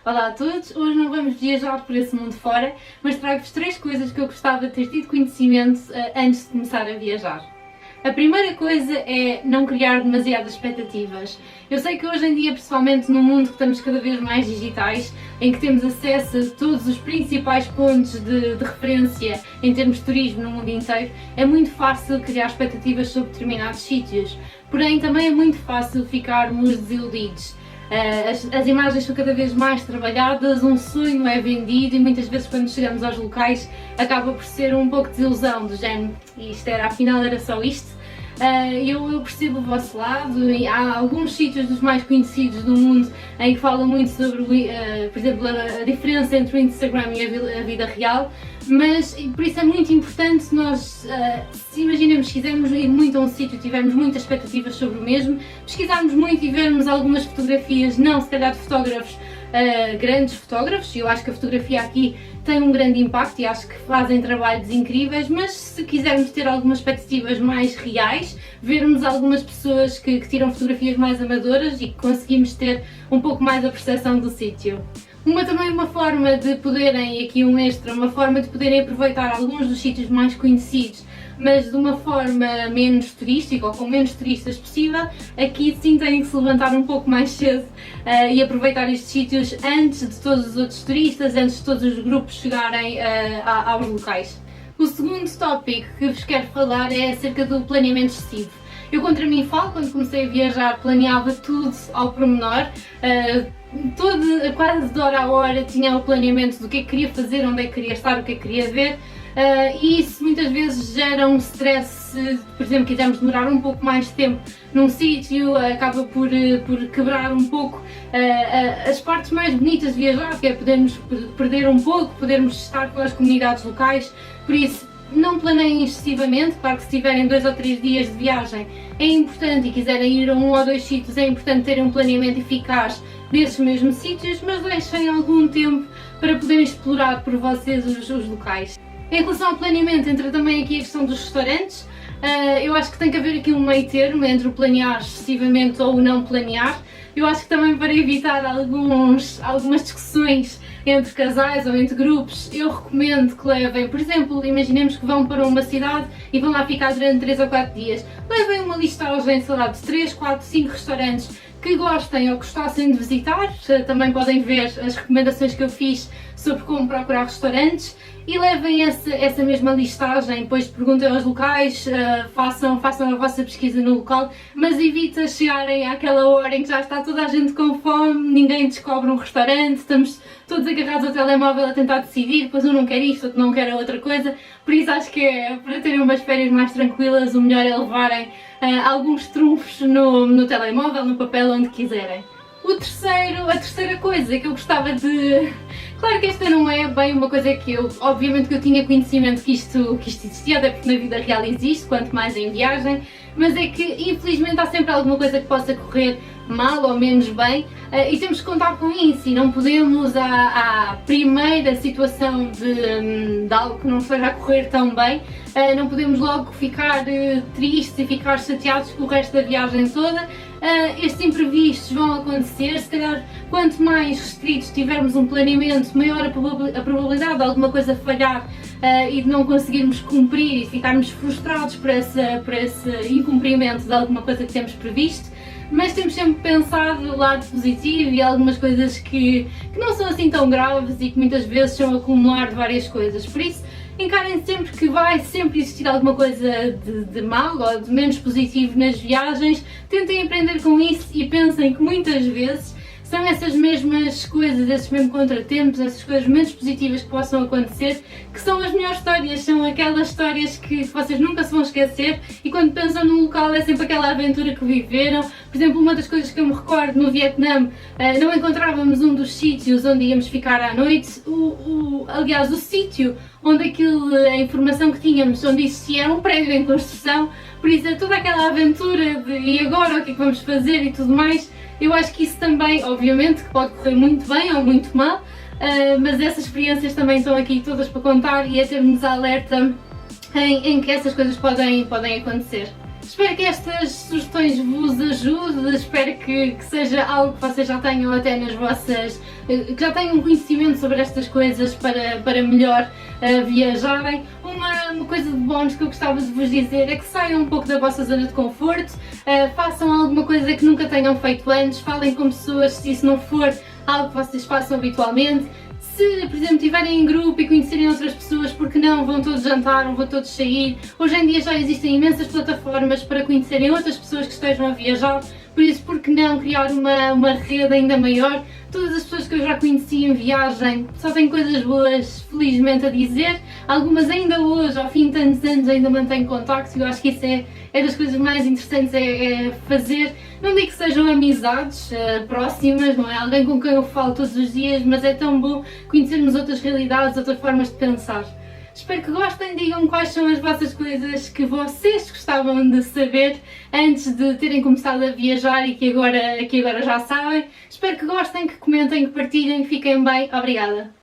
Olá a todos, hoje não vamos viajar por esse mundo fora, mas trago-vos 3 coisas que eu gostava de ter tido conhecimento antes de começar a viajar. A primeira coisa é não criar demasiadas expectativas. Eu sei que hoje em dia, principalmente no mundo que estamos cada vez mais digitais, em que temos acesso a todos os principais pontos de referência em termos de turismo no mundo inteiro, é muito fácil criar expectativas sobre determinados sítios. Porém, também é muito fácil ficarmos desiludidos. As imagens são cada vez mais trabalhadas, um sonho é vendido e muitas vezes quando chegamos aos locais acaba por ser um pouco de desilusão do género, afinal era só isto. Eu percebo o vosso lado e há alguns sítios dos mais conhecidos do mundo em que fala muito sobre, por exemplo, a diferença entre o Instagram e a vida real, mas por isso é muito importante nós, se imaginemos que quisermos ir muito a um sítio e tivermos muitas expectativas sobre o mesmo, pesquisarmos muito e vermos algumas fotografias, não se calhar de fotógrafos, grandes fotógrafos, e eu acho que a fotografia aqui tem um grande impacto e acho que fazem trabalhos incríveis, mas se quisermos ter algumas expectativas mais reais, vermos algumas pessoas que tiram fotografias mais amadoras e que conseguimos ter um pouco mais a percepção do sítio. Uma forma de poderem, aqui um extra, uma forma de poderem aproveitar alguns dos sítios mais conhecidos, mas de uma forma menos turística ou com menos turistas possível, aqui sim têm que se levantar um pouco mais cedo e aproveitar estes sítios antes de todos os outros turistas, antes de todos os grupos chegarem aos locais. O segundo tópico que vos quero falar é acerca do planeamento excessivo. Eu contra mim falo, quando comecei a viajar planeava tudo ao pormenor, quase de hora a hora tinha o planeamento do que é que queria fazer, onde é que queria estar, o que é que queria ver, e isso muitas vezes gera um stress. Se, por exemplo, quisermos demorar um pouco mais de tempo num sítio, acaba por quebrar um pouco as partes mais bonitas de viajar, que é podermos perder um pouco, podermos estar com as comunidades locais, por isso não planeiem excessivamente. Claro que se tiverem 2 ou 3 dias de viagem é importante e quiserem ir a 1 ou 2 sítios, é importante terem um planeamento eficaz desses mesmos sítios, mas deixem algum tempo para poderem explorar por vocês os locais. Em relação ao planeamento, entra também aqui a questão dos restaurantes. Eu acho que tem que haver aqui um meio termo entre o planear excessivamente ou o não planear. Eu acho que também para evitar algumas discussões entre casais ou entre grupos, eu recomendo que levem, por exemplo, imaginemos que vão para uma cidade e vão lá ficar durante 3 ou 4 dias. Levem uma listagem, sei lá, de 3, 4, 5 restaurantes que gostem ou gostassem de visitar. Também podem ver as recomendações que eu fiz sobre como procurar restaurantes e levem essa mesma listagem, depois perguntem aos locais, façam a vossa pesquisa no local, mas evitem chegarem àquela hora em que já está toda a gente com fome, ninguém descobre um restaurante, estamos todos agarrados ao telemóvel a tentar decidir, depois um não quer isto, outro não quer outra coisa, por isso acho que para terem umas férias mais tranquilas o melhor é levarem alguns trunfos no telemóvel, no papel, onde quiserem. A terceira coisa que eu gostava de... Claro que esta não é bem uma coisa que obviamente que eu tinha conhecimento que isto existia, até porque na vida real existe, quanto mais em viagem, mas é que infelizmente há sempre alguma coisa que possa correr mal ou menos bem e temos que contar com isso e não podemos, à primeira situação de algo que não esteja a correr tão bem, não podemos logo ficar tristes e ficar chateados com o resto da viagem toda. Estes imprevistos vão acontecer, se calhar quanto mais restritos tivermos um planeamento, maior a probabilidade de alguma coisa falhar e de não conseguirmos cumprir e ficarmos frustrados por esse incumprimento de alguma coisa que temos previsto. Mas temos sempre pensado do lado positivo e algumas coisas que não são assim tão graves e que muitas vezes são acumular de várias coisas. Por isso, encarem sempre que vai sempre existir alguma coisa de mal ou de menos positivo nas viagens, tentem aprender com isso e pensem que muitas vezes são essas mesmas coisas, esses mesmos contratempos, essas coisas menos positivas que possam acontecer, que são as melhores histórias, são aquelas histórias que vocês nunca se vão esquecer e quando pensam num local é sempre aquela aventura que viveram. Por exemplo, uma das coisas que eu me recordo no Vietnã, não encontrávamos um dos sítios onde íamos ficar à noite, aliás o sítio onde a informação que tínhamos, onde existia era um prédio em construção, por isso toda aquela aventura de e agora o que é que vamos fazer e tudo mais. Eu acho que isso também, obviamente, que pode correr muito bem ou muito mal, mas essas experiências também estão aqui todas para contar e a ter-nos alerta em que essas coisas podem acontecer. Espero que estas sugestões vos ajudem, espero que seja algo que vocês já tenham até nas vossas, que já tenham conhecimento sobre estas coisas para melhor viajarem. Uma coisa de bónus que eu gostava de vos dizer é que saiam um pouco da vossa zona de conforto, façam alguma coisa que nunca tenham feito antes, falem com pessoas se isso não for algo que vocês façam habitualmente. Se, por exemplo, estiverem em grupo e conhecerem outras pessoas, porque não vão todos jantar ou vão todos sair? Hoje em dia já existem imensas plataformas para conhecerem outras pessoas que estejam a viajar, por isso, por que não criar uma rede ainda maior? Todas as pessoas que eu já conheci em viagem só têm coisas boas, felizmente, a dizer. Algumas ainda hoje, ao fim de tantos anos, ainda mantêm contacto e eu acho que isso é das coisas mais interessantes é fazer. Não digo que sejam amizades próximas, não é alguém com quem eu falo todos os dias, mas é tão bom conhecermos outras realidades, outras formas de pensar. Espero que gostem, digam-me quais são as vossas coisas que vocês gostavam de saber antes de terem começado a viajar e que agora já sabem. Espero que gostem, que comentem, que partilhem, que fiquem bem. Obrigada!